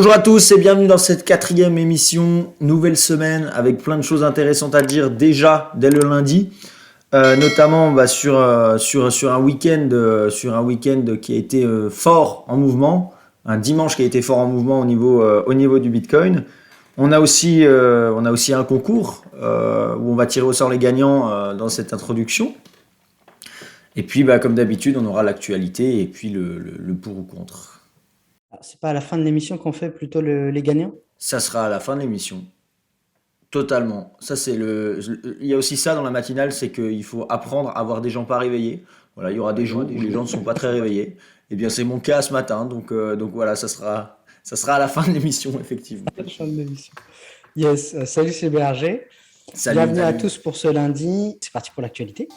Bonjour à tous et bienvenue dans cette quatrième émission, nouvelle semaine avec plein de choses intéressantes à dire déjà dès le lundi, notamment sur un week-end qui a été fort en mouvement, un dimanche qui a été fort en mouvement au niveau du Bitcoin. On a aussi un concours où on va tirer au sort les gagnants dans cette introduction. Et puis comme d'habitude on aura l'actualité et puis le pour ou contre. Alors, c'est pas à la fin de l'émission qu'on fait plutôt les gagnants? Ça sera à la fin de l'émission. Totalement. Il y a aussi ça dans la matinale, c'est qu'il faut apprendre à avoir des gens pas réveillés. Voilà, il y aura des jours où les gens ne sont pas très réveillés. Eh bien, c'est mon cas ce matin, donc voilà, ça sera à la fin de l'émission, effectivement. À la fin de l'émission. Yes, salut, c'est BRG. Salut, Bienvenue à salut. tous pour ce lundi. C'est parti pour l'actualité.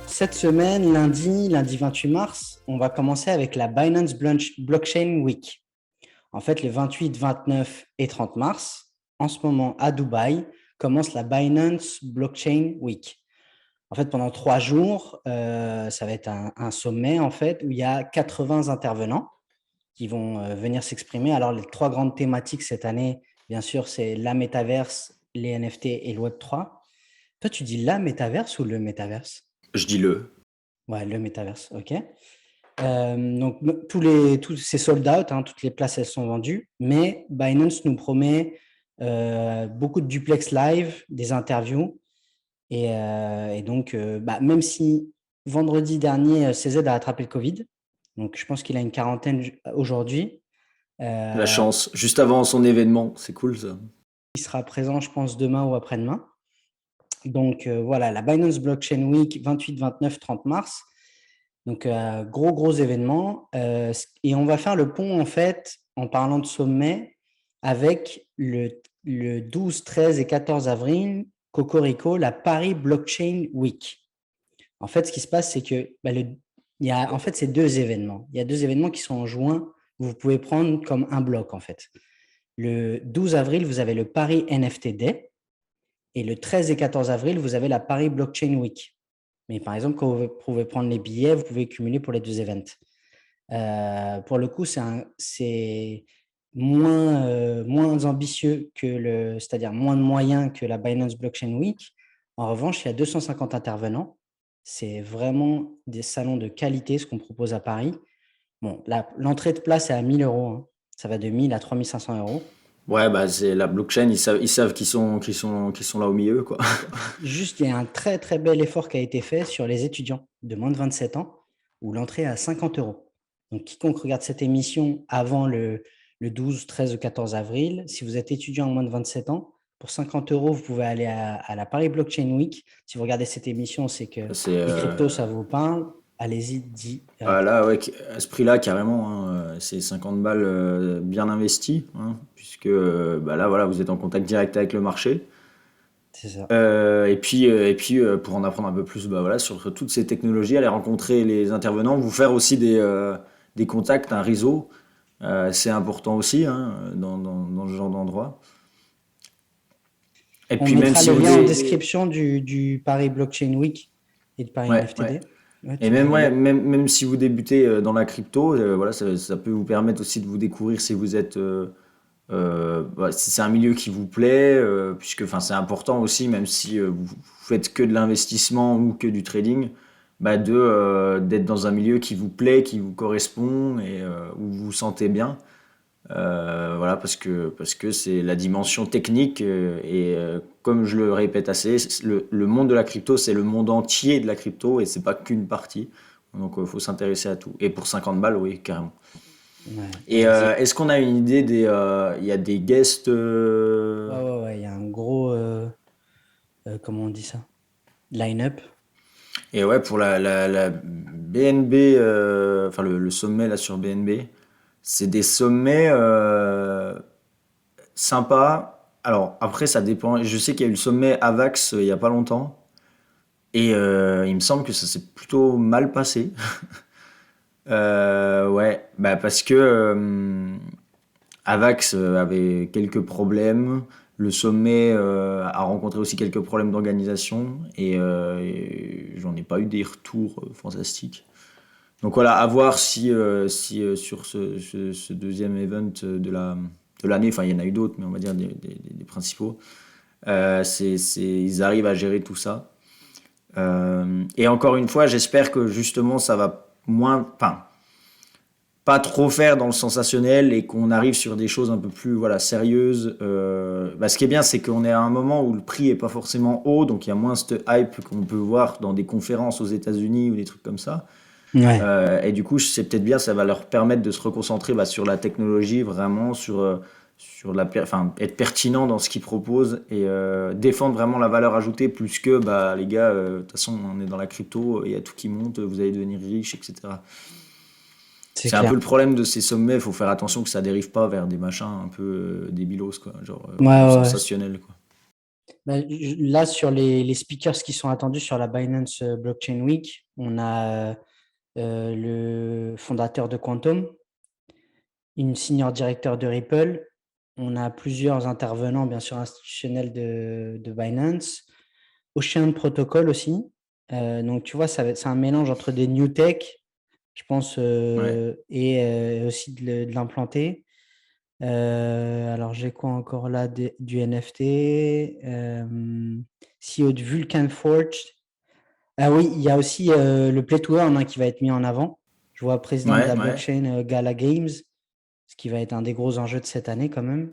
Cette semaine, lundi 28 mars, on va commencer avec la Binance Blockchain Week. En fait, les 28, 29 et 30 mars, en ce moment à Dubaï, commence la Binance Blockchain Week. En fait, pendant 3 jours, ça va être un sommet en fait, où il y a 80 intervenants qui vont venir s'exprimer. Alors, les 3 grandes thématiques cette année, bien sûr, c'est la métaverse, les NFT et le Web3. Toi, tu dis la métaverse ou le métaverse? Je dis le. Ouais, le métaverse, ok. Donc, tous ces sold out, hein, toutes les places, elles sont vendues, mais Binance nous promet beaucoup de duplex live, des interviews, et donc, même si vendredi dernier, CZ a attrapé le Covid, donc je pense qu'il a une quarantaine aujourd'hui, La euh, chance, juste avant son événement, c'est cool ça. il sera présent, je pense, demain ou après-demain. Donc, voilà, la Binance Blockchain Week, 28, 29, 30 mars. Donc, gros événement. Et on va faire le pont, en fait, en parlant de sommet, avec le 12, 13 et 14 avril, Cocorico, la Paris Blockchain Week. En fait, ce qui se passe, c'est que il y a en fait ces 2 événements. Il y a 2 événements qui sont en juin, que vous pouvez prendre comme un bloc, en fait. Le 12 avril, vous avez le Paris NFT Day, et le 13 et 14 avril, vous avez la Paris Blockchain Week. Mais par exemple, quand vous pouvez prendre les billets, vous pouvez cumuler pour les 2 events. Pour le coup, c'est moins ambitieux c'est-à-dire moins de moyens que la Binance Blockchain Week. En revanche, il y a 250 intervenants. C'est vraiment des salons de qualité, ce qu'on propose à Paris. Bon, l'entrée de place est à 1 000 euros, hein. Ça va de 1 000 à 3 500 euros. Ouais, c'est la blockchain, ils savent qu'ils sont là au milieu, quoi. Juste, il y a un très bel effort qui a été fait sur les étudiants de moins de 27 ans, où l'entrée est à 50 euros. Donc, quiconque regarde cette émission avant le 12, 13 ou 14 avril, si vous êtes étudiant en moins de 27 ans, pour 50 euros, vous pouvez aller à la Paris Blockchain Week. Si vous regardez cette émission, c'est que C'est les cryptos, ça vous parle. Allez-y Ah direct. là, ouais, à ce prix-là, carrément, hein, c'est 50 balles bien investies, hein, puisque là, voilà, vous êtes en contact direct avec le marché. C'est ça. Et puis, pour en apprendre un peu plus, voilà, sur toutes ces technologies, aller rencontrer les intervenants, vous faire aussi des contacts, un réseau, c'est important aussi, hein, dans ce genre d'endroit. Et On puis même mettra si le vous lien en dé... description du Paris Blockchain Week et du Paris Ouais, ouais. NFTD. Ouais, Et tu même, disais, ouais, Léo? même si vous débutez dans la crypto, voilà, ça peut vous permettre aussi de vous découvrir si vous êtes si c'est un milieu qui vous plaît, puisque enfin, c'est important aussi, même si vous faites que de l'investissement ou que du trading, d'être dans un milieu qui vous plaît, qui vous correspond et où vous vous sentez bien. Voilà, parce que c'est la dimension technique et comme je le répète assez, le monde de la crypto, c'est le monde entier de la crypto et c'est pas qu'une partie. Donc il faut s'intéresser à tout. Et pour 50 balles, oui, carrément. Ouais, Et est-ce qu'on a une idée il y a des guests ouais. Il y a un gros, comment on dit ça? Line-up. et ouais, pour la BNB, enfin le sommet là sur BNB, c'est des sommets sympas. Alors après, ça dépend. Je sais qu'il y a eu le sommet AVAX il y a pas longtemps. Et il me semble que ça s'est plutôt mal passé. Ouais, parce que Avax avait quelques problèmes. Le sommet a rencontré aussi quelques problèmes d'organisation et j'en ai pas eu des retours fantastiques. Donc voilà, à voir si sur ce deuxième event de l'année, enfin il y en a eu d'autres, mais on va dire des principaux, ils arrivent à gérer tout ça. Et encore une fois, j'espère que justement ça va moins, enfin, pas trop faire dans le sensationnel et qu'on arrive sur des choses un peu plus voilà, sérieuses. Ce qui est bien, c'est qu'on est à un moment où le prix est pas forcément haut, donc il y a moins cette hype qu'on peut voir dans des conférences aux États-Unis ou des trucs comme ça. Ouais, Et du coup, c'est peut-être bien, ça va leur permettre de se reconcentrer sur la technologie, vraiment sur enfin, être pertinent dans ce qu'ils proposent et défendre vraiment la valeur ajoutée plus que les gars, de toute façon, on est dans la crypto, il y a tout qui monte, vous allez devenir riche, etc. c'est C'est un peu clair. le problème de ces sommets, il faut faire attention que ça dérive pas vers des machins un peu débilos, quoi, genre Ouais, du ouais, ouais. sensationnel, quoi. Bah, là, sur les speakers qui sont attendus sur la Binance Blockchain Week, on a le fondateur de Quantum, une senior directeur de Ripple. On a plusieurs intervenants, bien sûr, institutionnels de Binance. Ocean Protocol aussi. Donc, tu vois, c'est un mélange entre des new tech, je pense, Ouais. et aussi de l'implanter. Alors, j'ai quoi encore là? Du NFT. CEO de Vulcan Forge. Ah oui, il y a aussi le Play to Earn, hein, qui va être mis en avant. Je vois président de Ouais, la ouais. blockchain Gala Games, ce qui va être un des gros enjeux de cette année quand même.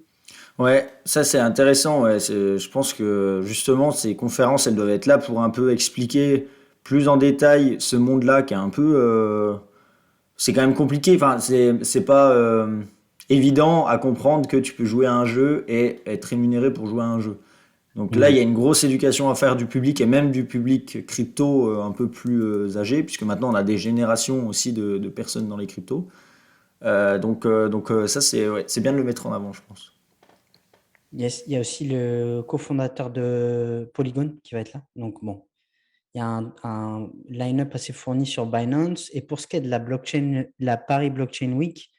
Ouais, ça c'est intéressant. Ouais. Je pense que justement ces conférences, elles doivent être là pour un peu expliquer plus en détail ce monde-là qui est un peu, c'est quand même compliqué. Enfin, c'est pas évident à comprendre que tu peux jouer à un jeu et être rémunéré pour jouer à un jeu. Donc là, il y Ouais. a une grosse éducation à faire du public et même du public crypto un peu plus âgé, puisque maintenant on a des générations aussi de personnes dans les cryptos. Ça, c'est bien de le mettre en avant, je pense. Il y a aussi le cofondateur de Polygon qui va être là. Donc bon, il y a un line-up assez fourni sur Binance. Et pour ce qui est de la blockchain, la Paris Blockchain Week,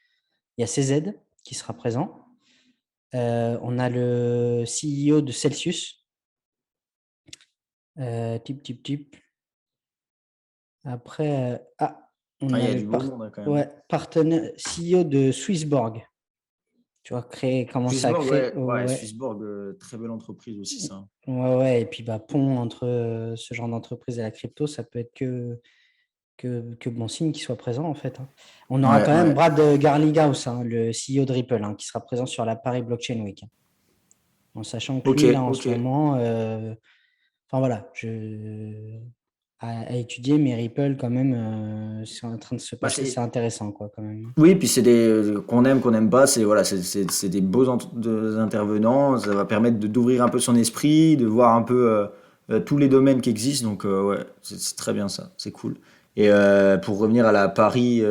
il y a CZ qui sera présent. On a le CEO de Celsius, type. Après, on Ah, il a y a du beau monde hein, quand même. ouais, partenaire, CEO de Swissborg. Tu vois, commencer à Swissborg, créer. ouais, Ouais, Swissborg, très belle entreprise aussi ça. ouais, ouais. Et puis, bah, pont entre ce genre d'entreprise et la crypto, ça peut être que bon signe qu'il soit présent, en fait, hein. On aura Ouais, quand même ouais. Brad Garlinghouse, hein, le CEO de Ripple, hein, qui sera présent sur la Paris Blockchain Week, hein. En sachant que Ok, lui, là, en ok. ce moment, enfin voilà, à étudier, mais Ripple, quand même, c'est en train de se Bah, passer, c'est intéressant, quoi, quand même. oui, puis c'est des qu'on aime pas, c'est voilà, c'est des intervenants. Ça va permettre d'ouvrir un peu son esprit, de voir un peu tous les domaines qui existent. Donc ouais, c'est très bien ça, c'est cool. Et pour revenir à la Paris,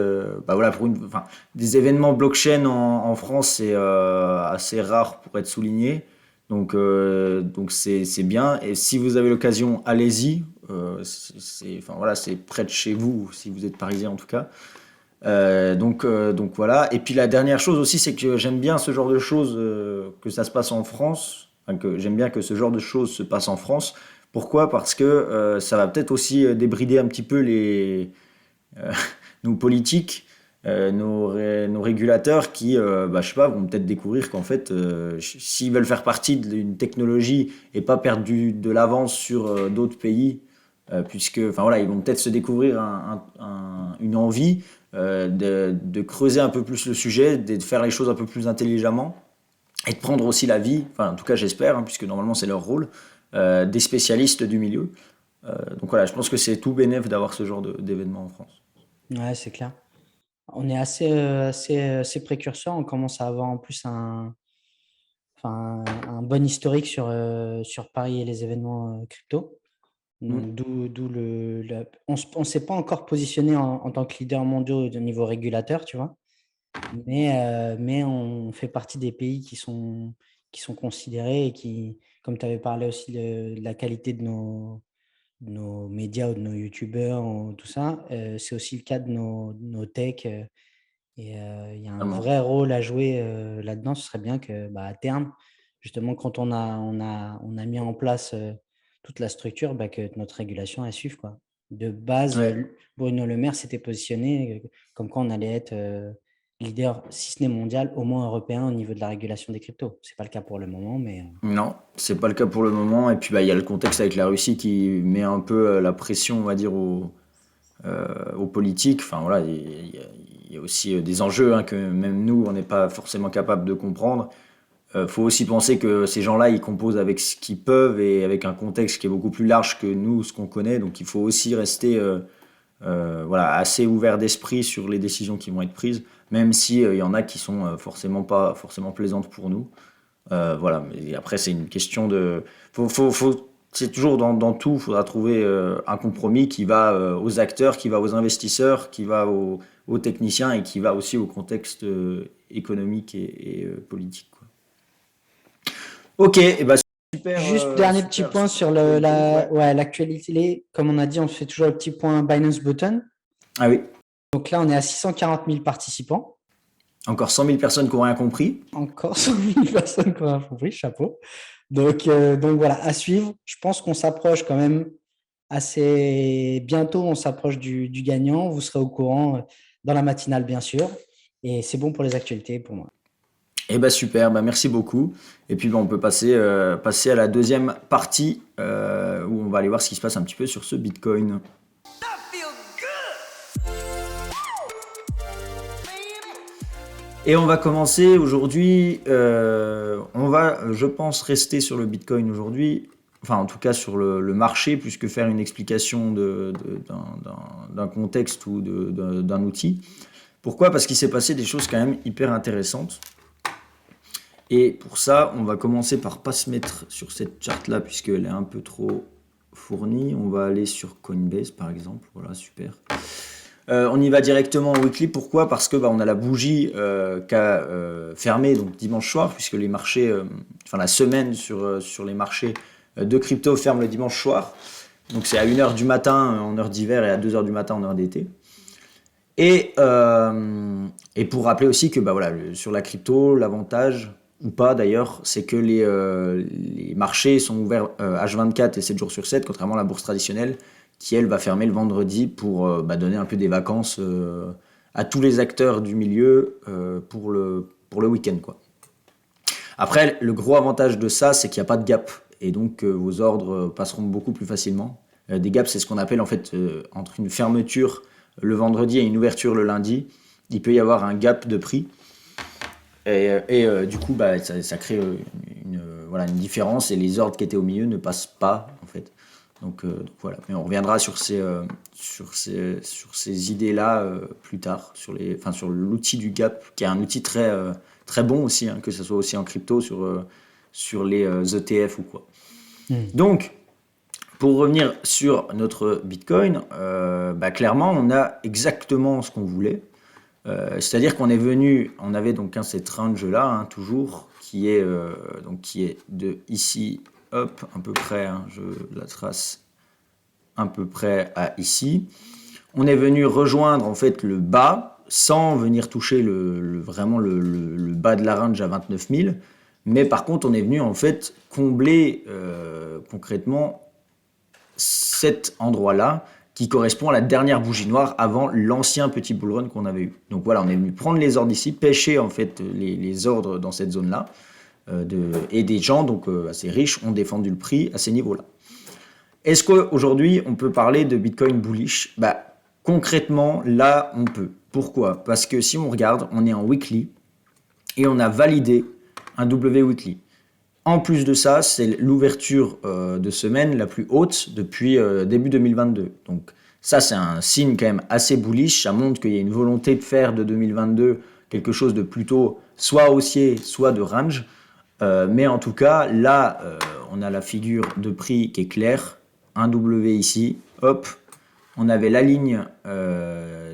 voilà, enfin, des événements blockchain en France, c'est assez rare pour être souligné. Donc c'est bien. Et si vous avez l'occasion, allez-y. Enfin voilà, c'est près de chez vous, si vous êtes parisien en tout cas. Donc voilà. Et puis la dernière chose aussi, c'est que j'aime bien ce genre de choses, que ça se passe en France. Enfin, que j'aime bien que ce genre de choses se passe en France. Pourquoi? Parce que ça va peut-être aussi débrider un petit peu euh, nos politiques, nos régulateurs qui, je sais pas, vont peut-être découvrir qu'en fait, s'ils veulent faire partie d'une technologie et pas perdre de l'avance sur d'autres pays, puisque, enfin voilà, ils vont peut-être se découvrir une envie de creuser un peu plus le sujet, de faire les choses un peu plus intelligemment et de prendre aussi la vie, enfin en tout cas j'espère, hein, puisque normalement c'est leur rôle, des spécialistes du milieu. Donc voilà, je pense que c'est tout bénéf d'avoir ce genre d'événement en France. Ouais, c'est clair. On est assez précurseur. On commence à avoir en plus un bon historique sur Paris et les événements crypto. Mm. Donc, on ne s'est pas encore positionné en tant que leader mondial au niveau régulateur, tu vois. Mais on fait partie des pays qui sont considérés et qui, comme tu avais parlé aussi de la qualité de nos médias ou de nos youtubeurs, ou tout ça, c'est aussi le cas de nos techs. Et il y a un Vraiment. vrai rôle à jouer là-dedans. Ce serait bien que, à terme, justement, quand on a mis en place toute la structure, que notre régulation elle suive, quoi. De base, Ouais. Bruno Le Maire s'était positionné comme quoi on allait être leader, si ce n'est mondial, au moins européen au niveau de la régulation des cryptos. C'est pas le cas pour le moment, mais Non, c'est pas le cas pour le moment. Et puis bah il y a le contexte avec la Russie qui met un peu la pression, on va dire, aux politiques. Enfin voilà, il y a aussi des enjeux hein, que même nous, on n'est pas forcément capable de comprendre. Faut aussi penser que ces gens-là, ils composent avec ce qu'ils peuvent et avec un contexte qui est beaucoup plus large que nous, ce qu'on connaît. Donc il faut aussi rester voilà, assez ouvert d'esprit sur les décisions qui vont être prises, même si il y en a qui sont forcément pas forcément plaisantes pour nous. Voilà, mais après c'est une question de, c'est toujours dans tout, il faudra trouver un compromis qui va aux acteurs, qui va aux investisseurs, qui va aux techniciens et qui va aussi au contexte économique et politique, quoi. Ok, et bah super, juste dernier petit super, point super sur actualité, ouais. ouais, l'actualité. Comme on a dit, on fait toujours le petit point Binance Button. Ah oui, Donc là, on est à 640 000 participants. encore 100 000 personnes qui n'ont rien compris. Encore 100 000 personnes qu'on a compris, chapeau. Donc voilà, à suivre. Je pense qu'on s'approche quand même assez bientôt. On s'approche du gagnant. Vous serez au courant dans la matinale, bien sûr. Et c'est bon pour les actualités pour moi. Et bah super, bah merci beaucoup. Et puis bah, on peut passer à la deuxième partie où on va aller voir ce qui se passe un petit peu sur ce Bitcoin. Et on va commencer aujourd'hui. On va, je pense, rester sur le Bitcoin aujourd'hui. Enfin, en tout cas sur le marché, plus que faire une explication d'un contexte ou d'un outil. Pourquoi? Parce qu'il s'est passé des choses quand même hyper intéressantes. Et pour ça, on va commencer par pas se mettre sur cette charte-là, puisqu'elle est un peu trop fournie. On va aller sur Coinbase, par exemple. Voilà, super. On y va directement au weekly. Pourquoi? Parce que bah, on a la bougie qui a fermé donc dimanche soir, puisque les marchés, enfin la semaine sur les marchés de crypto ferme le dimanche soir. Donc c'est à 1h du matin en heure d'hiver et à 2h du matin en heure d'été. Et pour rappeler aussi que bah, voilà, sur la crypto, l'avantage, ou pas d'ailleurs, c'est que les marchés sont ouverts H24 et 7 jours sur 7, contrairement à la bourse traditionnelle, qui elle va fermer le vendredi pour bah, donner un peu des vacances à tous les acteurs du milieu pour le week-end, quoi. Après, le gros avantage de ça, c'est qu'il n'y a pas de gap. Et donc, vos ordres passeront beaucoup plus facilement. Des gaps, c'est ce qu'on appelle en fait entre une fermeture le vendredi et une ouverture le lundi. Il peut y avoir un gap de prix. Du coup, bah, ça crée voilà, une différence et les ordres qui étaient au milieu ne passent pas, en fait. Donc voilà. Mais on reviendra sur ces idées-là plus tard, sur l'outil du gap, qui est un outil très bon aussi, hein, que ce soit aussi en crypto, sur les ETF ou quoi. Donc, pour revenir sur notre Bitcoin, bah, clairement, on a exactement ce qu'on voulait. C'est-à-dire on avait donc cette range-là, hein, toujours, qui est de ici, hop, à peu près, hein, je la trace à peu près à ici. On est venu rejoindre en fait le bas, sans venir toucher vraiment le bas de la range à 29 000. Mais par contre, on est venu en fait combler concrètement cet endroit-là qui correspond à la dernière bougie noire avant l'ancien petit bull run qu'on avait eu. Donc voilà, on est venu prendre les ordres ici, pêcher en fait les ordres dans cette zone-là. Et des gens donc assez riches ont défendu le prix à ces niveaux-là. Est-ce qu'aujourd'hui on peut parler de Bitcoin bullish? Bah, concrètement, là on peut. Pourquoi? Parce que si on regarde, on est en weekly et on a validé un W weekly. En plus de ça, c'est l'ouverture de semaine la plus haute depuis début 2022. Donc ça, c'est un signe quand même assez bullish. Ça montre qu'il y a une volonté de faire de 2022 quelque chose de plutôt soit haussier, soit de range. Mais en tout cas, là, on a la figure de prix qui est claire. Un W ici, hop. On avait la ligne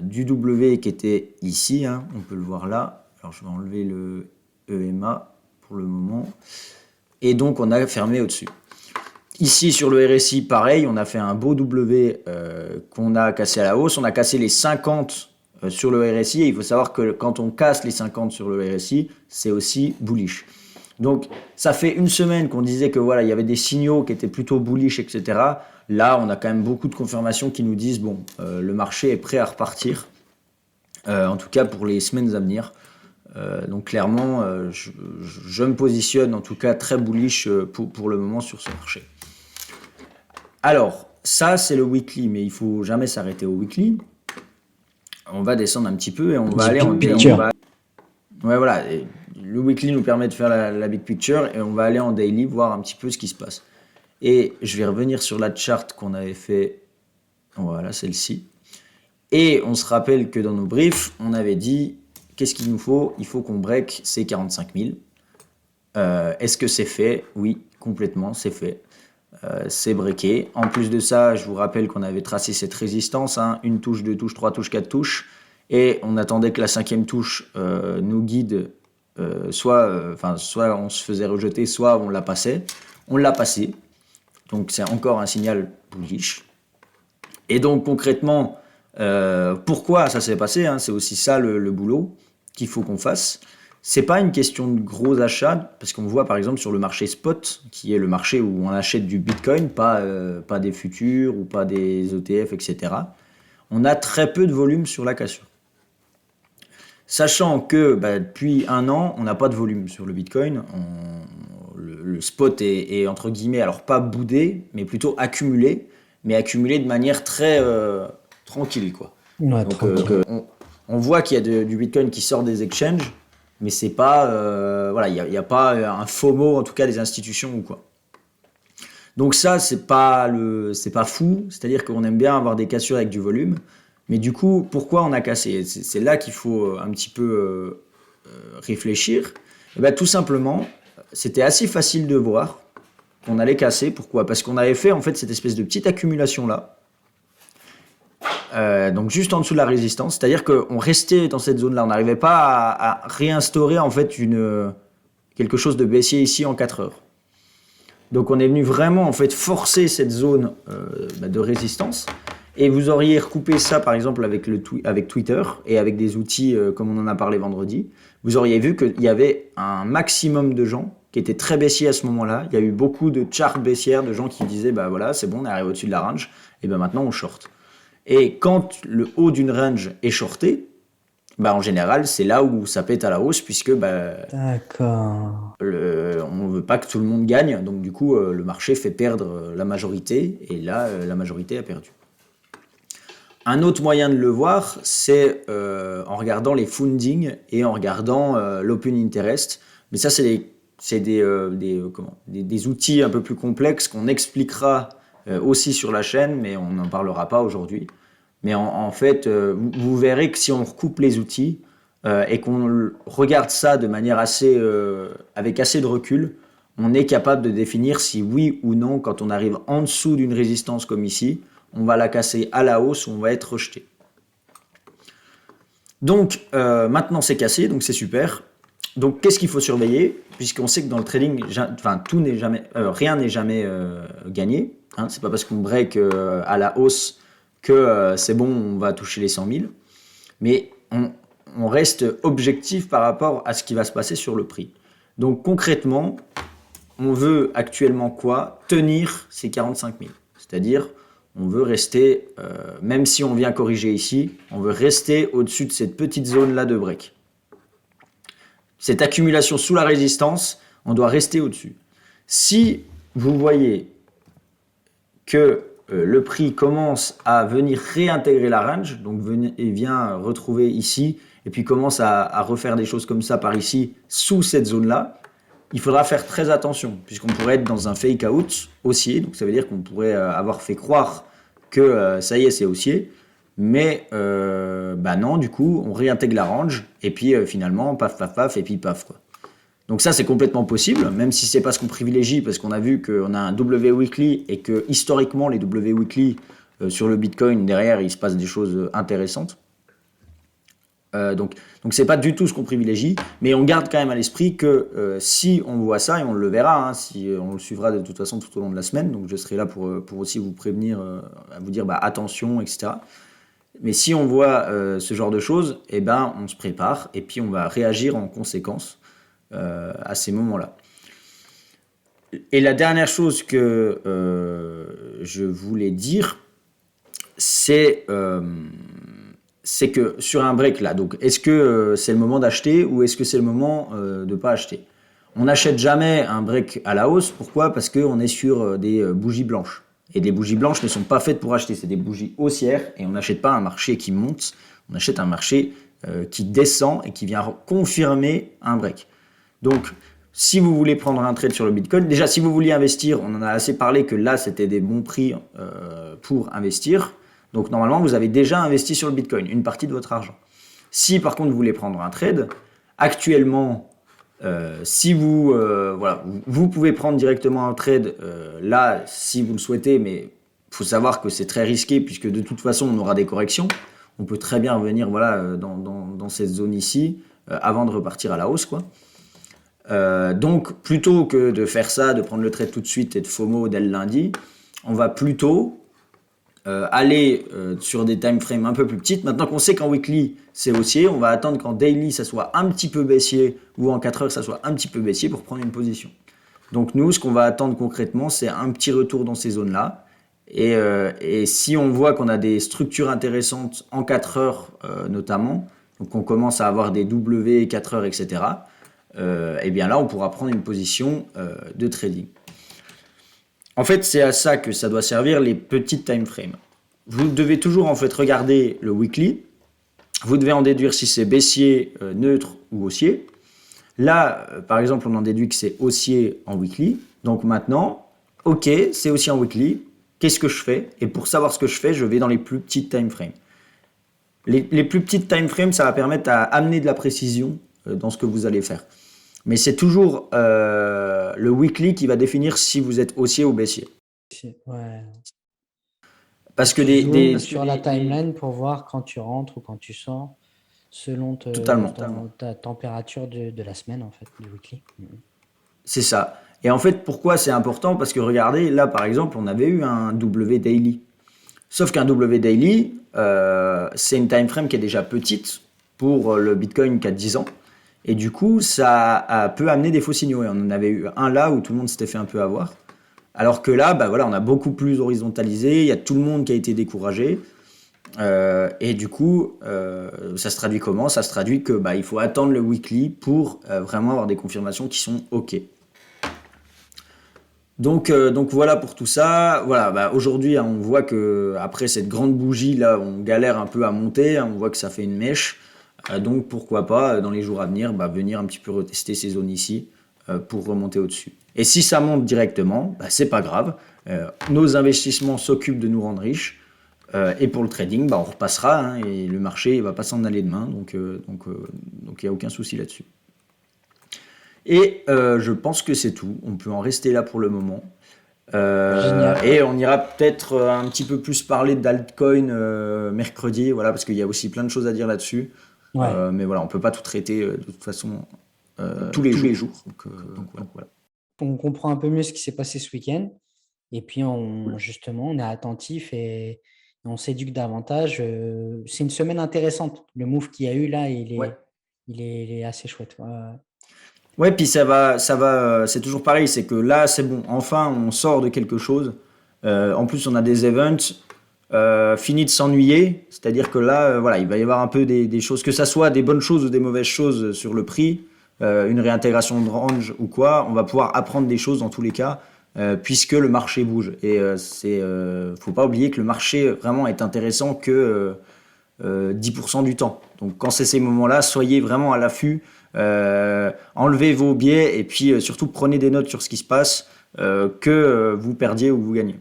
du W qui était ici, hein, on peut le voir là. Alors je vais enlever le EMA pour le moment. Et donc, on a fermé au-dessus. Ici, sur le RSI, pareil, on a fait un beau W qu'on a cassé à la hausse. On a cassé les 50 sur le RSI. Et il faut savoir que quand on casse les 50 sur le RSI, c'est aussi bullish. Donc, ça fait une semaine qu'on disait que voilà, il y avait des signaux qui étaient plutôt bullish, etc. Là, on a quand même beaucoup de confirmations qui nous disent bon, le marché est prêt à repartir, en tout cas pour les semaines à venir. Donc clairement, je me positionne en tout cas très bullish pour le moment sur ce marché. Alors, ça c'est le weekly, mais il faut jamais s'arrêter au weekly. On va descendre un petit peu et on va aller en Big daily. picture. Ouais, voilà. Et le weekly nous permet de faire la big picture et on va aller en daily voir un petit peu ce qui se passe. Et je vais revenir sur la chart qu'on avait fait. Voilà, celle-ci. Et on se rappelle que dans nos briefs, on avait dit qu'est-ce qu'il nous faut? Il faut qu'on break ces 45 000. Est-ce que c'est fait? Oui, complètement, c'est fait. C'est breaké. En plus de ça, je vous rappelle qu'on avait tracé cette résistance, hein, une touche, deux touches, trois touches, quatre touches, et on attendait que la cinquième touche nous guide, soit on se faisait rejeter, soit on la passait. On l'a passé, donc c'est encore un signal bullish. Et donc concrètement, pourquoi ça s'est passé, hein, c'est aussi ça le boulot qu'il faut qu'on fasse. C'est pas une question de gros achats, parce qu'on voit par exemple sur le marché spot, qui est le marché où on achète du Bitcoin, pas des futurs ou pas des ETF, etc. On a très peu de volume sur la cassure. Sachant que depuis un an, on n'a pas de volume sur le Bitcoin. Le spot est entre guillemets, alors pas boudé, mais plutôt accumulé, mais accumulé de manière très tranquille, quoi. Ouais, Donc tranquille. on voit qu'il y a du Bitcoin qui sort des exchanges, mais c'est pas voilà, il y a pas un FOMO en tout cas des institutions ou quoi. Donc ça c'est pas fou, c'est-à-dire qu'on aime bien avoir des cassures avec du volume, mais du coup pourquoi on a cassé? C'est là qu'il faut un petit peu réfléchir. Et ben, tout simplement, c'était assez facile de voir qu'on allait casser. Pourquoi? Parce qu'on avait fait en fait cette espèce de petite accumulation là. Donc juste en dessous de la résistance, c'est-à-dire qu'on restait dans cette zone-là, on n'arrivait pas à réinstaurer en fait quelque chose de baissier ici en 4 heures. Donc on est venu vraiment en fait forcer cette zone de résistance. Et vous auriez recoupé ça par exemple avec Twitter et avec des outils comme on en a parlé vendredi. Vous auriez vu qu'il y avait un maximum de gens qui étaient très baissiers à ce moment-là. Il y a eu beaucoup de charts baissières, de gens qui disaient bah voilà c'est bon on est arrivé au-dessus de la range et ben maintenant on short. Et quand le haut d'une range est shorté, bah en général, c'est là où ça pète à la hausse, puisque D'accord. on ne veut pas que tout le monde gagne. Donc du coup, le marché fait perdre la majorité, et là, la majorité a perdu. Un autre moyen de le voir, c'est en regardant les fundings et en regardant l'open interest. Mais ça, c'est des outils un peu plus complexes qu'on expliquera aussi sur la chaîne, mais on n'en parlera pas aujourd'hui. Mais en fait, vous verrez que si on recoupe les outils et qu'on regarde ça de manière avec assez de recul, on est capable de définir si oui ou non, quand on arrive en dessous d'une résistance comme ici, on va la casser à la hausse ou on va être rejeté. Donc maintenant c'est cassé, donc c'est super. Donc qu'est-ce qu'il faut surveiller? Puisqu'on sait que dans le trading, rien n'est jamais gagné. Hein, c'est pas parce qu'on break à la hausse que c'est bon, on va toucher les 100 000. Mais on reste objectif par rapport à ce qui va se passer sur le prix. Donc concrètement, on veut actuellement quoi? Tenir ces 45 000. C'est-à-dire, on veut rester, même si on vient corriger ici, on veut rester au-dessus de cette petite zone-là de break. Cette accumulation sous la résistance, on doit rester au-dessus. Si vous voyez que le prix commence à venir réintégrer la range, donc vient retrouver ici, et puis commence à refaire des choses comme ça par ici, sous cette zone-là, il faudra faire très attention, puisqu'on pourrait être dans un fake-out haussier, donc ça veut dire qu'on pourrait avoir fait croire que ça y est, c'est haussier, mais non, du coup, on réintègre la range, et puis finalement, paf, paf, paf, et puis paf, quoi. Donc ça, c'est complètement possible, même si c'est pas ce qu'on privilégie, parce qu'on a vu qu'on a un W weekly, et que historiquement, les W weekly sur le Bitcoin, derrière, il se passe des choses intéressantes. Donc c'est pas du tout ce qu'on privilégie, mais on garde quand même à l'esprit que si on voit ça, et on le verra, hein, si on le suivra de toute façon tout au long de la semaine, donc je serai là pour aussi vous prévenir, à vous dire attention, etc. Mais si on voit ce genre de choses, on se prépare et puis on va réagir en conséquence à ces moments-là. Et la dernière chose que je voulais dire, c'est c'est que sur un break là, donc est-ce que c'est le moment d'acheter ou est-ce que c'est le moment de ne pas acheter? On n'achète jamais un break à la hausse. Pourquoi? Parce qu'on est sur des bougies blanches. Et les bougies blanches ne sont pas faites pour acheter. C'est des bougies haussières et on n'achète pas un marché qui monte. On achète un marché qui descend et qui vient confirmer un break. Donc, si vous voulez prendre un trade sur le Bitcoin, déjà si vous vouliez investir, on en a assez parlé que là c'était des bons prix pour investir. Donc normalement vous avez déjà investi sur le Bitcoin, une partie de votre argent. Si par contre vous voulez prendre un trade, actuellement, si vous, voilà, vous pouvez prendre directement un trade là si vous le souhaitez, mais il faut savoir que c'est très risqué puisque de toute façon on aura des corrections. On peut très bien revenir voilà, dans cette zone ici avant de repartir à la hausse, quoi. Donc, plutôt que de faire ça, de prendre le trade tout de suite et de FOMO dès le lundi, on va plutôt aller sur des time frames un peu plus petites. Maintenant qu'on sait qu'en weekly, c'est haussier, on va attendre qu'en daily, ça soit un petit peu baissier ou en 4 heures, ça soit un petit peu baissier pour prendre une position. Donc, nous, ce qu'on va attendre concrètement, c'est un petit retour dans ces zones-là. Et si on voit qu'on a des structures intéressantes en 4 heures notamment, donc on commence à avoir des W, 4 heures, etc., et bien là, on pourra prendre une position de trading. En fait, c'est à ça que ça doit servir les petites time frames. Vous devez toujours en fait regarder le weekly. Vous devez en déduire si c'est baissier, neutre ou haussier. Là, par exemple, on en déduit que c'est haussier en weekly. Donc maintenant, ok, c'est haussier en weekly. Qu'est-ce que je fais? Et pour savoir ce que je fais, je vais dans les plus petites time frames. Les plus petites time frames, ça va permettre à amener de la précision dans ce que vous allez faire. Mais c'est toujours le weekly qui va définir si vous êtes haussier ou baissier. Ouais. Parce que Tu zoomes sur la timeline pour voir quand tu rentres ou quand tu sors, selon Totalement. ta température de la semaine, en fait, du weekly. C'est ça. Et en fait, pourquoi c'est important? Parce que regardez, là par exemple, on avait eu un W daily. Sauf qu'un W daily, c'est une time frame qui est déjà petite pour le Bitcoin qui a 10 ans. Et du coup, peut amener des faux signaux. Et on en avait eu un là où tout le monde s'était fait un peu avoir. Alors que là, bah voilà, on a beaucoup plus horizontalisé. Il y a tout le monde qui a été découragé. Et du coup, ça se traduit comment? Ça se traduit que bah, il faut attendre le weekly pour vraiment avoir des confirmations qui sont OK. Donc voilà pour tout ça. Voilà, bah, aujourd'hui, hein, on voit que après cette grande bougie là, on galère un peu à monter. Hein, on voit que ça fait une mèche. Donc pourquoi pas dans les jours à venir venir un petit peu retester ces zones ici pour remonter au-dessus. Et si ça monte directement, bah, c'est pas grave. Nos investissements s'occupent de nous rendre riches. Et pour le trading, bah, on repassera hein, et le marché ne va pas s'en aller demain. Donc il n'y a aucun souci là-dessus. Et je pense que c'est tout. On peut en rester là pour le moment. Et on ira peut-être un petit peu plus parler d'altcoin mercredi, voilà, parce qu'il y a aussi plein de choses à dire là-dessus. Ouais. Mais voilà, on peut pas tout traiter de toute façon tous les jours. Donc, voilà. On comprend un peu mieux ce qui s'est passé ce week-end. Et puis, justement, on est attentif et on s'éduque davantage. C'est une semaine intéressante. Le move qu'il y a eu là, Ouais. il est assez chouette. Ouais, puis ça va, c'est toujours pareil, c'est que là, c'est bon, enfin, on sort de quelque chose. En plus, on a des events, fini de s'ennuyer, c'est-à-dire que là, voilà, il va y avoir un peu des choses, que ça soit des bonnes choses ou des mauvaises choses sur le prix, une réintégration de range ou quoi, on va pouvoir apprendre des choses dans tous les cas, puisque le marché bouge. Et faut pas oublier que le marché vraiment est intéressant que 10% du temps. Donc quand c'est ces moments-là, soyez vraiment à l'affût, enlevez vos biais et puis surtout prenez des notes sur ce qui se passe, que vous perdiez ou vous gagnez.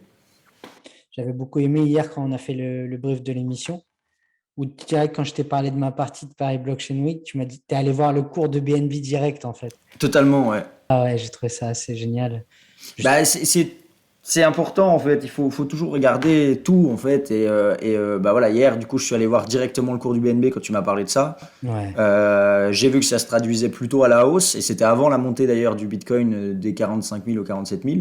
J'avais beaucoup aimé hier quand on a fait le brief de l'émission, où direct quand je t'ai parlé de ma partie de Paris Blockchain Week, tu m'as dit que tu es allé voir le cours de BNB direct en fait. Totalement, ouais. Ah ouais, j'ai trouvé ça assez génial. Bah, c'est important en fait, faut toujours regarder tout en fait. Bah voilà, hier du coup je suis allé voir directement le cours du BNB quand tu m'as parlé de ça. Ouais. J'ai vu que ça se traduisait plutôt à la hausse et c'était avant la montée d'ailleurs du Bitcoin des 45 000 aux 47 000.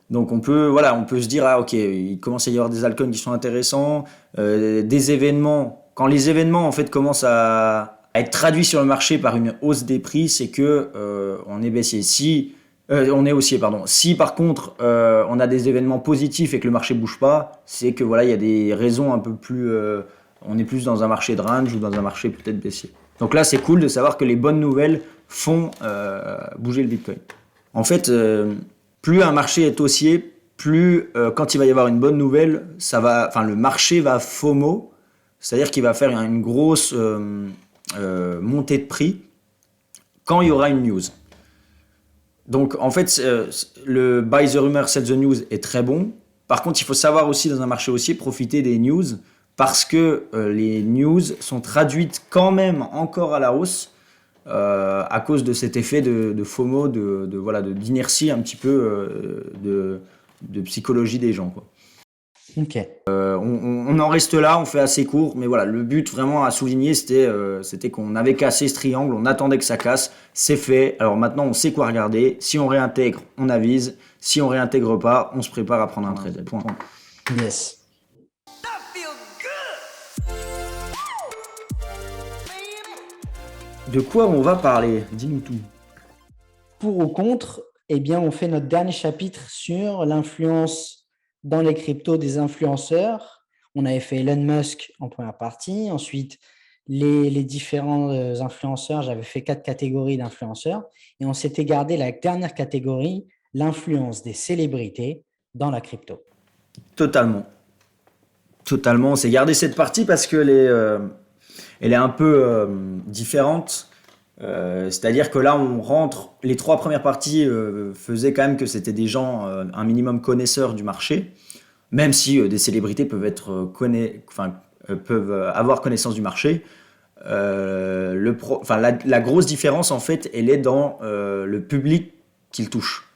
Donc voilà, on peut se dire, ah ok, il commence à y avoir des altcoins qui sont intéressants, des événements. Quand les événements en fait commencent à être traduits sur le marché par une hausse des prix, c'est que on est baissier. Si On est haussier, pardon. Si par contre on a des événements positifs et que le marché bouge pas, c'est que voilà, il y a des raisons un peu plus. On est plus dans un marché de range ou dans un marché peut-être baissier. Donc là, c'est cool de savoir que les bonnes nouvelles font bouger le Bitcoin. En fait, plus un marché est haussier, plus quand il va y avoir une bonne nouvelle, enfin le marché va FOMO, c'est-à-dire qu'il va faire une grosse montée de prix quand il y aura une news. Donc en fait, le buy the rumor, sell the news est très bon. Par contre, il faut savoir aussi dans un marché haussier profiter des news parce que les news sont traduites quand même encore à la hausse à cause de cet effet de FOMO, voilà, d'inertie un petit peu de psychologie des gens, quoi. Ok. On en reste là, on fait assez court, mais voilà, le but vraiment à souligner, c'était qu'on avait cassé ce triangle, on attendait que ça casse, c'est fait. Alors maintenant, on sait quoi regarder. Si on réintègre, on avise. Si on réintègre pas, on se prépare à prendre un trade. Point. Yes. De quoi on va parler? Dis-nous tout. Pour ou contre, eh bien, on fait notre dernier chapitre sur l'influence dans les cryptos des influenceurs. On avait fait Elon Musk en première partie. Ensuite, les différents influenceurs. J'avais fait 4 catégories d'influenceurs. Et on s'était gardé la dernière catégorie, l'influence des célébrités dans la crypto. Totalement. Totalement. On s'est gardé cette partie parce que elle est un peu différente. C'est-à-dire que là, on rentre. Les 3 premières parties faisaient quand même que c'était des gens un minimum connaisseurs du marché, même si des célébrités peuvent être peuvent avoir connaissance du marché. La grosse différence en fait, elle est dans le public qu'il touche.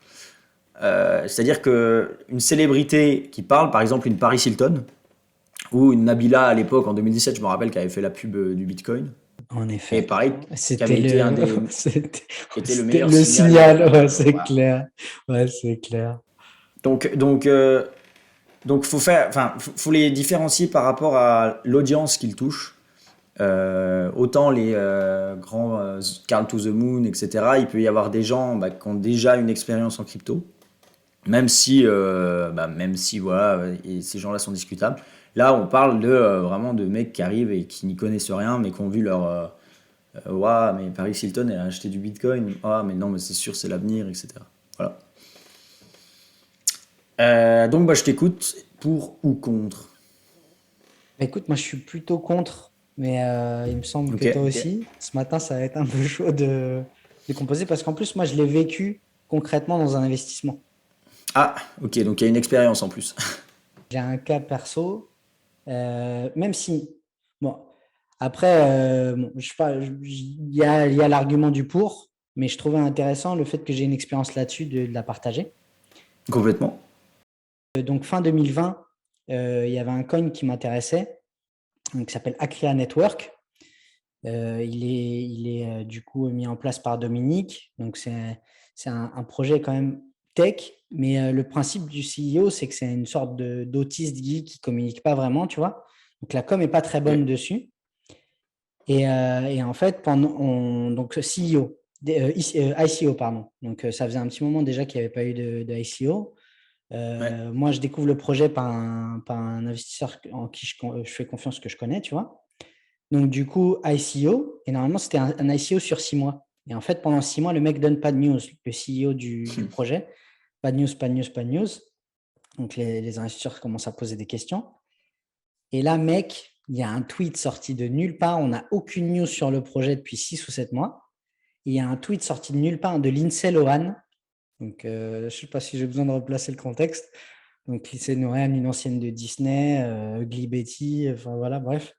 C'est-à-dire que une célébrité qui parle, par exemple une Paris Hilton ou une Nabila à l'époque en 2017, je me rappelle qu'elle avait fait la pub du Bitcoin. En Et effet, pareil, qui c'était avait été c'était, qui était le c'était meilleur le signal. signal, ouais, c'est Voilà. clair. Ouais, c'est clair. Donc, donc, euh, donc, faut les différencier par rapport à l'audience qu'ils touchent. Autant les grands Carl to the Moon, etc. Il peut y avoir des gens qui ont déjà une expérience en crypto, même si voilà, et ces gens-là sont discutables. Là, on parle de vraiment de mecs qui arrivent et qui n'y connaissent rien, mais qui ont vu leur ouah, mais Paris Hilton elle a acheté du Bitcoin. Ah, mais non, mais c'est sûr, c'est l'avenir, etc. Voilà. Donc, je t'écoute pour ou contre. Bah, écoute, moi je suis plutôt contre, mais il me semble que Ok. toi aussi. Ce matin, ça va être un peu chaud de composer parce qu'en plus, moi je l'ai vécu concrètement dans un investissement. Ah, ok, donc il y a une expérience en plus. J'ai un cas perso, même si, bon, après, bon, je sais pas, il y a l'argument du pour, mais je trouvais intéressant le fait que j'ai une expérience là-dessus de la partager. Complètement. Donc fin 2020, il y avait un coin qui m'intéressait, qui s'appelle Acria Network. Il est du coup mis en place par Dominique. Donc, c'est un projet quand même tech, mais le principe du CEO, c'est que c'est une sorte d'autiste geek qui ne communique pas vraiment, tu vois. Donc, la com n'est pas très bonne Ok. dessus. Et en fait, donc CEO, ICO, pardon. Donc, ça faisait un petit moment déjà qu'il n'y avait pas eu de ICO. Ouais. Moi, je découvre le projet par un investisseur en qui je fais confiance, que je connais, tu vois. Donc, du coup, ICO, et normalement, c'était un ICO sur 6 mois. Et en fait, pendant 6 mois, le mec donne pas de news, le CEO du projet. Pas de news, pas de news, pas de news. Donc, les investisseurs commencent à poser des questions. Et là, mec, il y a un tweet sorti de nulle part. On n'a aucune news sur le projet depuis 6 ou 7 mois. Et il y a un tweet sorti de nulle part de Lindsay Lohan. Donc, je ne sais pas si j'ai besoin de replacer le contexte. Donc, Lindsay Lohan, une ancienne de Disney, Ugly Betty, enfin voilà, bref.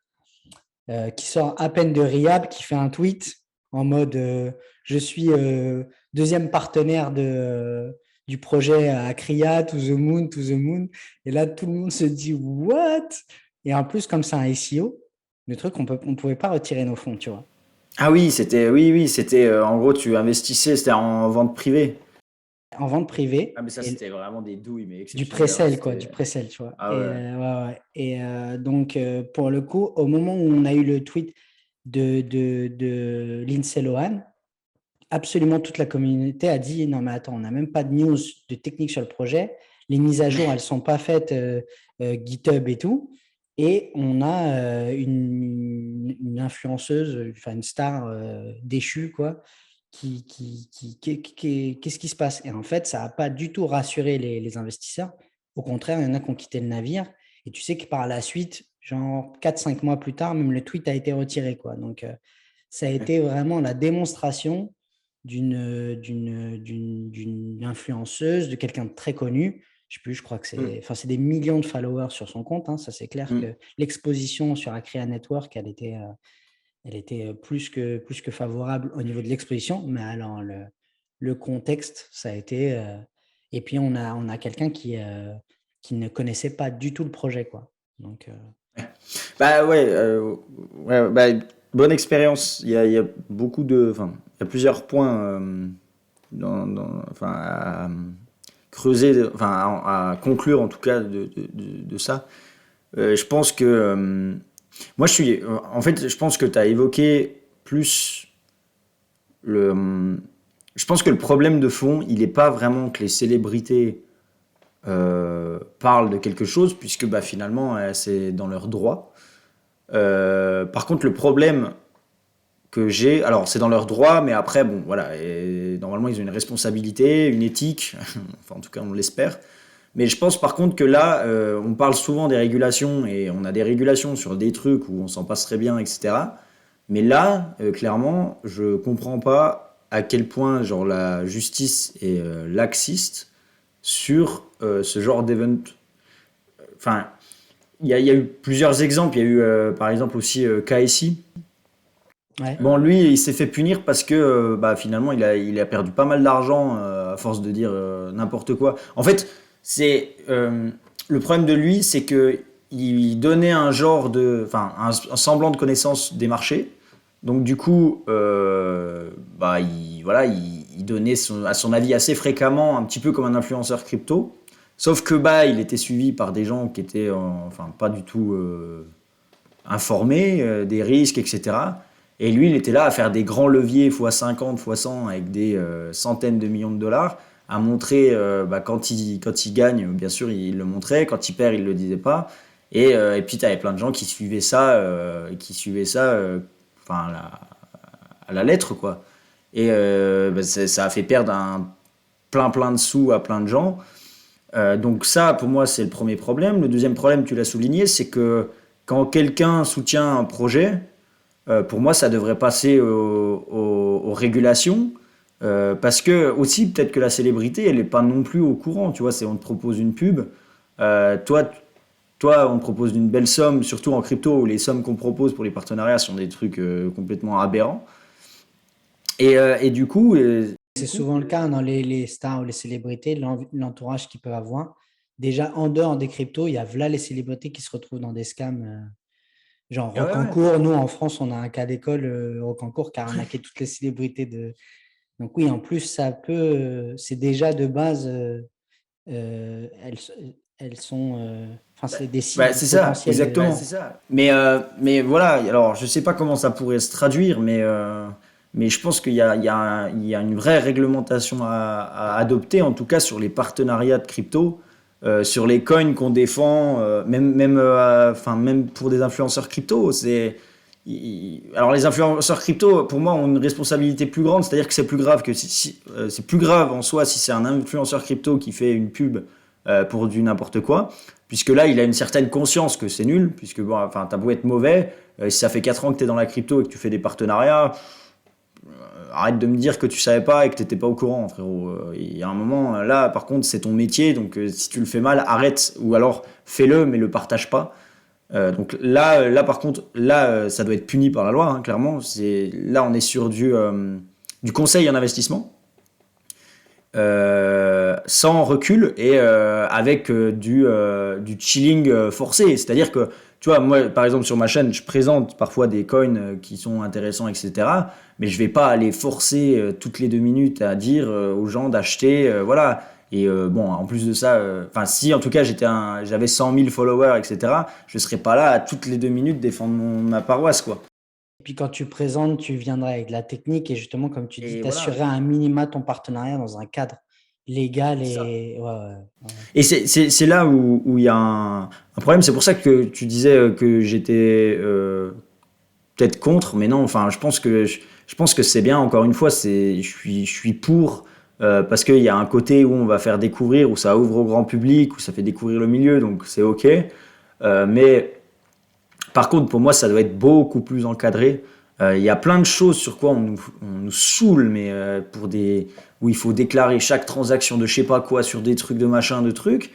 Qui sort à peine de Riyad, qui fait un tweet en mode je suis deuxième partenaire du projet Acria, to the moon, to the moon. Et là, tout le monde se dit what? Et en plus, comme c'est un SEO, le truc, on ne pouvait pas retirer nos fonds, tu vois. Ah oui, c'était en gros, tu investissais, c'était en vente privée. En vente privée. Ah, mais ça, Et c'était vraiment des douilles, mais du exceptionnelles. Alors, pré-sale, quoi, du c'était. pré-sale, tu vois. Ah Et, ouais. ouais, ouais. Et donc, pour le coup, au moment où on a eu le tweet de Lindsay Lohan, absolument toute la communauté a dit non, mais attends, on n'a même pas de news de technique sur le projet. Les mises à jour, elles ne sont pas faites GitHub et tout. Et on a une influenceuse, enfin une star déchue, quoi, qu'est-ce qui se passe? Et en fait, ça n'a pas du tout rassuré les investisseurs. Au contraire, il y en a qui ont quitté le navire. Et tu sais que par la suite, genre 4-5 mois plus tard, même le tweet a été retiré, quoi. Donc, ça a été vraiment la démonstration d'une influenceuse, de quelqu'un de très connu. Je sais plus, je crois que c'est des millions de followers sur son compte. Hein. Ça, c'est clair que l'exposition sur Acrea Network, elle était plus que favorable au niveau de l'exposition. Mais alors, le contexte, ça a été… et puis, on a quelqu'un qui ne connaissait pas du tout le projet, quoi. Donc, Bah ouais, bah, bonne expérience. Il y a beaucoup de, enfin, il y a plusieurs points enfin, à creuser, enfin, à conclure en tout cas de ça. Je pense que moi en fait, je pense que tu as évoqué plus le, je pense que le problème de fond, il n'est pas vraiment que les célébrités parlent de quelque chose, puisque bah, finalement, c'est dans leur droit. Par contre, le problème que j'ai, alors c'est dans leur droit, mais après, bon, voilà, et normalement, ils ont une responsabilité, une éthique, enfin, en tout cas, on l'espère. Mais je pense par contre que là, on parle souvent des régulations, et on a des régulations sur des trucs où on s'en passerait bien, etc. Mais là, clairement, je comprends pas à quel point genre la justice est laxiste sur ce genre d'événement. Enfin, il y a eu plusieurs exemples. Il y a eu par exemple aussi KSI. ouais. Bon, lui, il s'est fait punir parce que bah, finalement, il a perdu pas mal d'argent à force de dire n'importe quoi. En fait, c'est le problème de lui, c'est que il donnait un genre de, enfin, un semblant de connaissance des marchés. Donc du coup, bah, voilà, il donnait à son avis assez fréquemment, un petit peu comme un influenceur crypto. Sauf que bah, il était suivi par des gens qui étaient, enfin, pas du tout informés des risques, etc. Et lui, il était là à faire des grands leviers x50, x100 avec des centaines de millions de dollars, à montrer bah, quand il gagne, bien sûr, il le montrait, quand il perd, il le disait pas. Et puis, tu avais plein de gens qui suivaient ça enfin, à la lettre, quoi. Et bah, ça a fait perdre plein de sous à plein de gens. Donc ça, pour moi, c'est le premier problème. Le deuxième problème, tu l'as souligné, c'est que quand quelqu'un soutient un projet, pour moi, ça devrait passer aux régulations. Parce que aussi, peut-être que la célébrité, elle n'est pas non plus au courant. Tu vois, on te propose une pub. Toi, on te propose une belle somme, surtout en crypto, où les sommes qu'on propose pour les partenariats sont des trucs complètement aberrants. Et du coup, C'est souvent le cas dans les stars ou les célébrités, l'entourage qu'ils peuvent avoir. Déjà, en dehors des cryptos, il y a là les célébrités qui se retrouvent dans des scams. Genre ouais, ouais. Rocancourt, nous en France, on a un cas d'école, Rocancourt, qui a arnaqué toutes les célébrités de. Donc oui, en plus, ça peut, c'est déjà de base, elles, elles sont, enfin, c'est des Bah, cibles c'est ça, potentielles exactement. de. C'est ça. Mais voilà, alors je sais pas comment ça pourrait se traduire, mais je pense qu'il y a une vraie réglementation à adopter, en tout cas sur les partenariats de crypto, sur les coins qu'on défend, enfin, même pour des influenceurs crypto. Alors les influenceurs crypto, pour moi, ont une responsabilité plus grande, c'est-à-dire que c'est plus grave c'est plus grave en soi si c'est un influenceur crypto qui fait une pub pour du n'importe quoi, puisque là, il a une certaine conscience que c'est nul, puisque bon, enfin, t'as beau être mauvais, si ça fait 4 ans que t'es dans la crypto et que tu fais des partenariats, arrête de me dire que tu savais pas et que t'étais pas au courant, frérot. Il y a un moment, là, par contre, c'est ton métier, donc si tu le fais mal, arrête, ou alors fais-le, mais le partage pas. Donc là, par contre, là, ça doit être puni par la loi, hein, clairement. Là, on est sur du conseil en investissement. Sans recul et avec du chilling forcé. C'est-à-dire que, tu vois, moi, par exemple, sur ma chaîne, je présente parfois des coins qui sont intéressants, etc. Mais je vais pas aller forcer toutes les 2 minutes à dire aux gens d'acheter, voilà. Et bon, en plus de ça, enfin, si en tout cas j'avais 100 000 followers, etc., je serais pas là à toutes les 2 minutes défendre ma paroisse, quoi. puis quand tu présentes, tu viendrais avec de la technique et justement, comme tu dis, Et voilà, t'assurerais un minima ton partenariat dans un cadre légal c'est ça. et ouais. Et c'est là où il y a un problème. C'est pour ça que tu disais que j'étais peut-être contre, mais non. Enfin, je pense que c'est bien. Encore une fois, je suis pour parce qu'il y a un côté où on va faire découvrir, où ça ouvre au grand public, où ça fait découvrir le milieu, donc c'est ok. Mais par contre, pour moi, ça doit être beaucoup plus encadré. Il y a plein de choses sur quoi on nous saoule, mais où il faut déclarer chaque transaction de je sais pas quoi sur des trucs de machin, de trucs.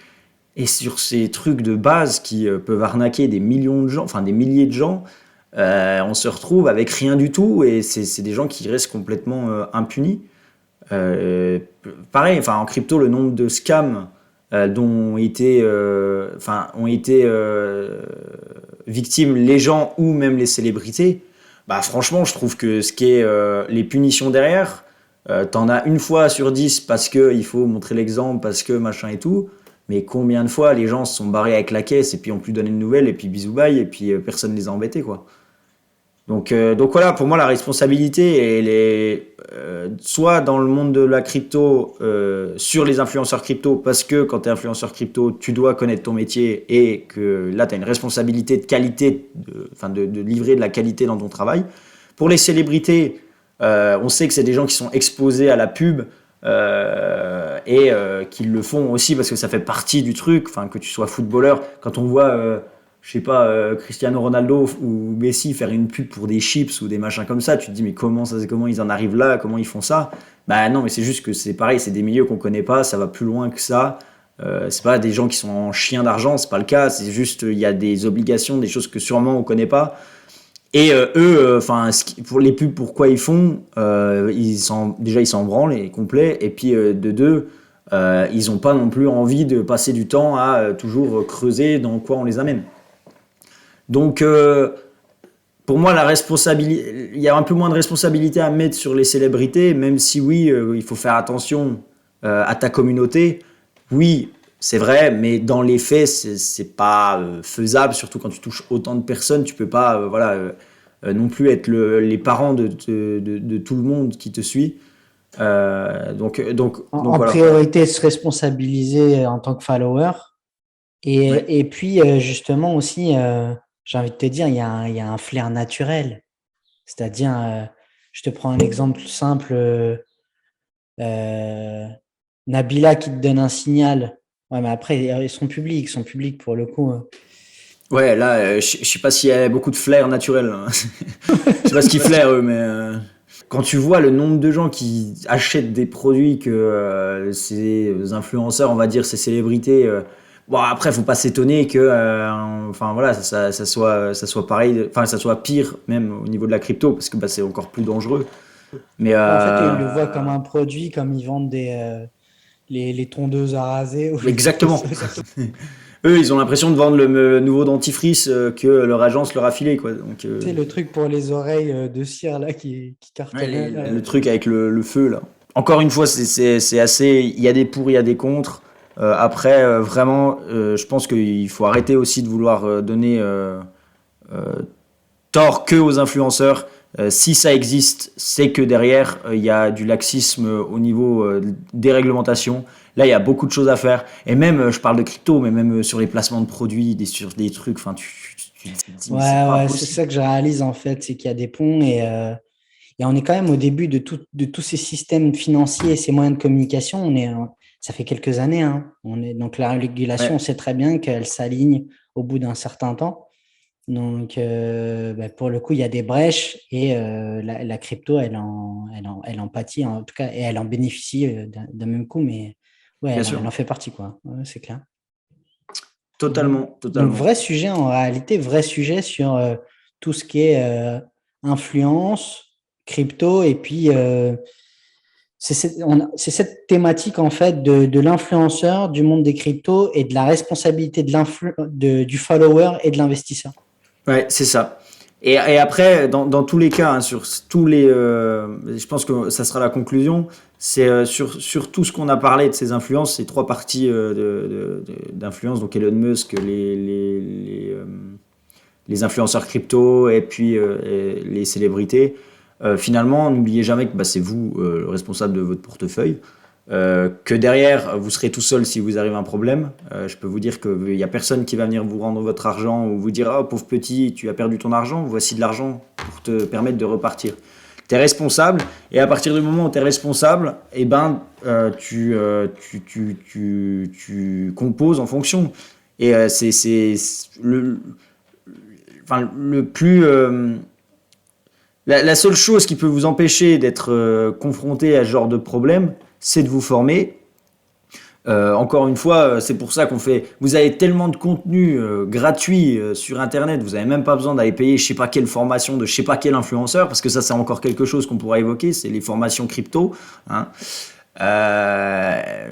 Et sur ces trucs de base qui peuvent arnaquer des millions de gens, enfin des milliers de gens, on se retrouve avec rien du tout et c'est des gens qui restent complètement impunis. Euh, Pareil, enfin en crypto, le nombre de scams dont ont été victimes les gens ou même les célébrités, bah franchement, je trouve que ce qui est les punitions derrière, t'en as une fois sur 10 parce que il faut montrer l'exemple, parce que machin et tout. Mais combien de fois les gens se sont barrés avec la caisse et puis ont plus donné de nouvelles et puis bisous bye et puis personne les a embêtés quoi. Donc voilà, pour moi la responsabilité elle est soit dans le monde de la crypto sur les influenceurs crypto parce que quand tu es influenceur crypto tu dois connaître ton métier et que là tu as une responsabilité de qualité, de livrer de la qualité dans ton travail. Pour les célébrités, on sait que c'est des gens qui sont exposés à la pub qu'ils le font aussi parce que ça fait partie du truc, enfin que tu sois footballeur, quand on voit je sais pas, Cristiano Ronaldo ou Messi faire une pub pour des chips ou des machins comme ça, tu te dis mais comment ils en arrivent là, comment ils font ça? Bah non, mais c'est juste que c'est pareil, c'est des milieux qu'on connaît pas, ça va plus loin que ça. C'est pas des gens qui sont en chien d'argent, c'est pas le cas, c'est juste il y a des obligations, des choses que sûrement on connaît pas. Et eux, enfin, pour les pubs, pourquoi ils font déjà ils s'en branlent et complets, et puis de deux, ils ont pas non plus envie de passer du temps à toujours creuser dans quoi on les amène. Donc, pour moi, il y a un peu moins de responsabilité à mettre sur les célébrités, même si oui, il faut faire attention à ta communauté. Oui, c'est vrai, mais dans les faits, c'est pas faisable, surtout quand tu touches autant de personnes. Tu peux pas, non plus être les parents de tout le monde qui te suit. Donc En voilà. priorité, se responsabiliser en tant que follower. Ouais. Et puis, justement aussi, j'ai envie de te dire, il y a un flair naturel. C'est-à-dire, je te prends un exemple simple, euh, Nabila qui te donne un signal. Ouais, mais après, ils sont publics pour le coup. Ouais, là, je sais pas s'il y a beaucoup de flair naturel, hein. Je sais pas ce qu'ils flairent eux, mais quand tu vois le nombre de gens qui achètent des produits que ces influenceurs, on va dire, ces célébrités, bon après, faut pas s'étonner que, enfin voilà, ça soit pareil, enfin ça soit pire même au niveau de la crypto, parce que bah, c'est encore plus dangereux. Mais En fait, ils le voient comme un produit, comme ils vendent les tondeuses à raser ou les trucs comme exactement. ça. Eux, ils ont l'impression de vendre le nouveau dentifrice que leur agence leur a filé, quoi. Donc, Tu sais, le truc pour les oreilles de cire là qui ouais, cartonnait là. le truc avec le feu, là. Encore une fois, c'est assez. Il y a des pour, il y a des contre. Après, vraiment, je pense qu'il faut arrêter aussi de vouloir donner euh, tort que aux influenceurs. Si ça existe, c'est que derrière, il y a du laxisme au niveau des réglementations. Là, il y a beaucoup de choses à faire. Et même, je parle de crypto, mais même sur les placements de produits, sur des trucs, enfin, tu te dis, mais c'est pas Ouais, c'est possible. ça que je réalise en fait, c'est qu'il y a des ponts et on est quand même au début de tous ces systèmes financiers et ces moyens de communication. Ça fait quelques années, hein. Donc la régulation, on Ouais, sait très bien qu'elle s'aligne au bout d'un certain temps. Donc bah, pour le coup, il y a des brèches et la crypto, elle en pâtit en tout cas et elle en bénéficie d'un même coup, mais ouais, bien elle sûr. en fait partie quoi. Ouais, c'est clair. Donc, Totalement, donc, totalement. vrai sujet en réalité, vrai sujet sur tout ce qui est influence, crypto, et puis c'est cette thématique en fait de l'influenceur, du monde des cryptos et de la responsabilité du follower et de l'investisseur. Ouais, c'est ça. Et après, dans tous les cas, hein, sur tous les, je pense que ça sera la conclusion, c'est sur tout ce qu'on a parlé de ces influences, ces trois parties d'influence, donc Elon Musk, les influenceurs crypto et puis et les célébrités. Finalement, n'oubliez jamais que bah, c'est vous le responsable de votre portefeuille. Que derrière, vous serez tout seul si vous arrive un problème. Je peux vous dire qu'il n'y a personne qui va venir vous rendre votre argent ou vous dire «Oh, pauvre petit, tu as perdu ton argent, voici de l'argent pour te permettre de repartir». Tu es responsable et à partir du moment où tu es responsable, eh ben, tu composes en fonction. Et c'est le, enfin, le plus. La seule chose qui peut vous empêcher d'être confronté à ce genre de problème, c'est de vous former. Encore une fois, c'est pour ça qu'on fait. Vous avez tellement de contenu gratuit sur Internet, vous n'avez même pas besoin d'aller payer je sais pas quelle formation de je sais pas quel influenceur, parce que ça c'est encore quelque chose qu'on pourra évoquer, c'est les formations crypto. Hein. Euh,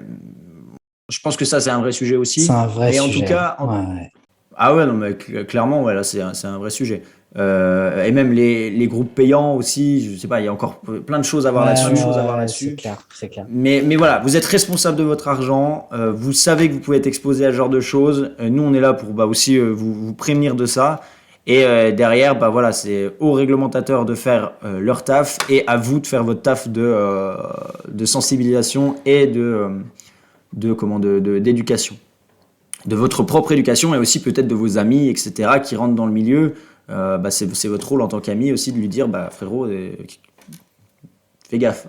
je pense que ça c'est un vrai sujet C'est aussi. un vrai Mais en tout sujet. cas, Ouais, ouais. ah ouais, non, mais clairement, ouais, là, c'est un vrai sujet. Et même les groupes payants aussi, je sais pas, il y a encore plein de choses à voir Ouais, là-dessus. ouais, ouais, c'est clair, c'est clair. Mais voilà, vous êtes responsable de votre argent, vous savez que vous pouvez être exposé à ce genre de choses. Nous, on est là pour bah, aussi vous prévenir de ça. Et derrière, bah voilà, c'est aux réglementateurs de faire leur taf et à vous de faire votre taf de sensibilisation et d'éducation, de votre propre éducation et aussi peut-être de vos amis, etc., qui rentrent dans le milieu. Bah, c'est votre rôle en tant qu'ami aussi de lui dire, bah, frérot, fais gaffe.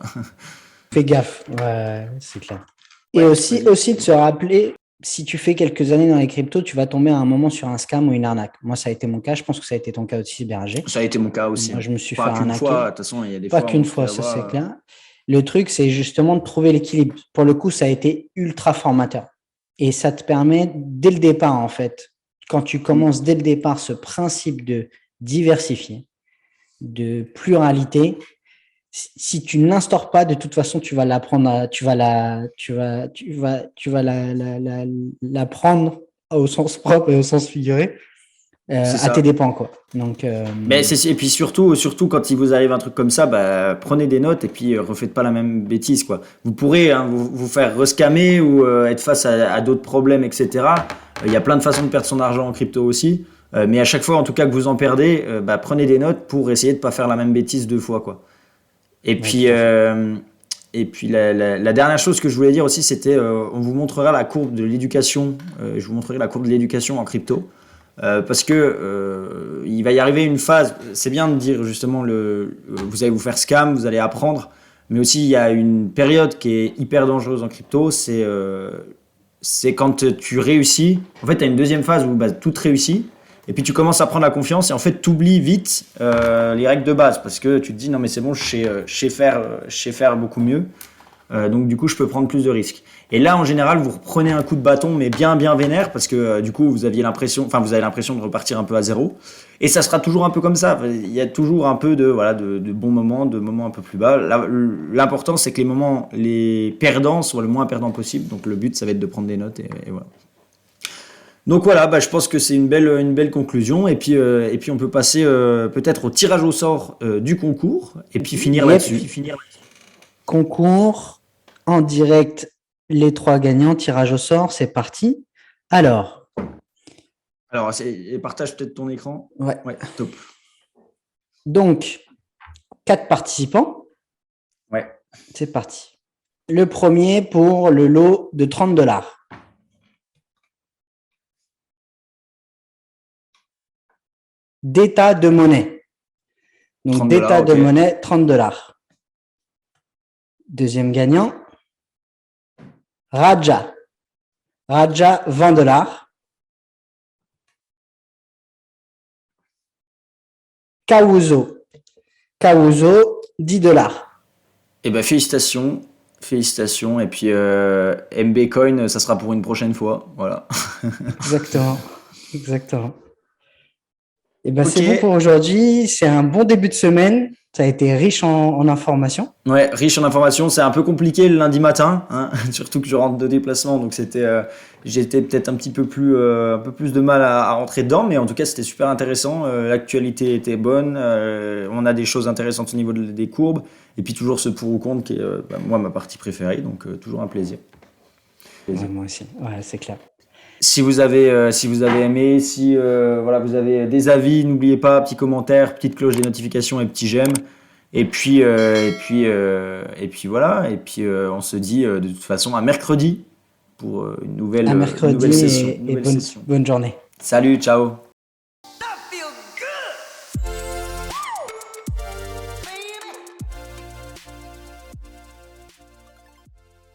Fais gaffe, ouais, ouais, c'est clair. Et Ouais, aussi de se rappeler, si tu fais quelques années dans les cryptos, tu vas tomber à un moment sur un scam ou une arnaque. Moi, ça a été mon cas. Je pense que ça a été ton cas aussi, Béranger. Ça a été mon cas aussi. Moi, Hein. je me suis fait Pas qu'une fois, de arnaquer. toute façon, il y a des Pas fois où on qu'une se fait fois, ça c'est avoir. clair. Le truc, c'est justement de trouver l'équilibre. Pour le coup, ça a été ultra formateur. Et ça te permet, dès le départ, en fait, quand tu commences dès le départ ce principe de diversifier, de pluralité, si tu ne l'instaures pas, de toute façon, tu vas l'apprendre, tu vas l'apprendre au sens propre et au sens figuré, C'est à tes ça. dépens, quoi. Donc, Mais et puis surtout quand il vous arrive un truc comme ça, bah, prenez des notes et puis refaites pas la même bêtise, quoi. Vous pourrez hein, vous faire rescammer ou être face à d'autres problèmes, etc. Il y a plein de façons de perdre son argent en crypto aussi. Mais à chaque fois, en tout cas, que vous en perdez, bah, prenez des notes pour essayer de pas faire la même bêtise deux fois, quoi. Et ouais, puis, tout à fait. la dernière chose que je voulais dire aussi, c'était on vous montrera la courbe de l'éducation. Je vous montrerai la courbe de l'éducation en crypto. Parce que il va y arriver une phase, c'est bien de dire justement vous allez vous faire scam, vous allez apprendre, mais aussi il y a une période qui est hyper dangereuse en crypto, c'est quand tu réussis. En fait, tu as une deuxième phase où bah, tout réussit, et puis tu commences à prendre la confiance, et en fait, tu oublies vite les règles de base, parce que tu te dis non mais c'est bon, je sais faire beaucoup mieux. Donc du coup, je peux prendre plus de risques. Et là, en général, vous reprenez un coup de bâton, mais bien vénère, parce que du coup, vous avez l'impression de repartir un peu à zéro. Et ça sera toujours un peu comme ça. Il y a toujours un peu de bons moments, de moments un peu plus bas. L'important, c'est que les perdants soient le moins perdants possible. Donc le but, ça va être de prendre des notes et voilà. Donc voilà, bah, je pense que c'est une belle conclusion. Et puis on peut passer peut-être au tirage au sort du concours et puis finir Yep. là-dessus. Concours en direct, les 3 gagnants, tirage au sort, c'est parti. Alors, Alors, partage peut-être ton écran. ouais. Ouais, top. Donc, 4 participants. Ouais. C'est parti. Le premier pour le lot de 30 $. D'état de monnaie. Donc, 30 d'état de ok. monnaie, 30 $. Deuxième gagnant, Raja. Raja, 20 $. Kawuzo. Kawuzo, 10 $. Eh ben, félicitations. Félicitations. Et puis, MB Coin, ça sera pour une prochaine fois. Voilà. Exactement. Exactement. Et ben, Ok. c'est bon pour aujourd'hui. C'est un bon début de semaine. Ça a été riche en informations. Ouais, riche en informations. C'est un peu compliqué le lundi matin, hein. Surtout que je rentre de déplacement, donc j'étais peut-être un peu plus de mal à rentrer dedans, mais en tout cas c'était super intéressant. L'actualité était bonne, on a des choses intéressantes au niveau des courbes, et puis toujours ce pour ou contre qui est moi ma partie préférée, donc toujours un plaisir. Ouais, moi aussi. Ouais, c'est clair. si vous avez aimé, si voilà, vous avez des avis, n'oubliez pas, petit commentaire, petite cloche des notifications et petit j'aime. Et puis voilà. Et puis on se dit de toute façon à mercredi pour À une mercredi nouvelle session. Une et nouvelle bonne, session. bonne journée. Salut, ciao.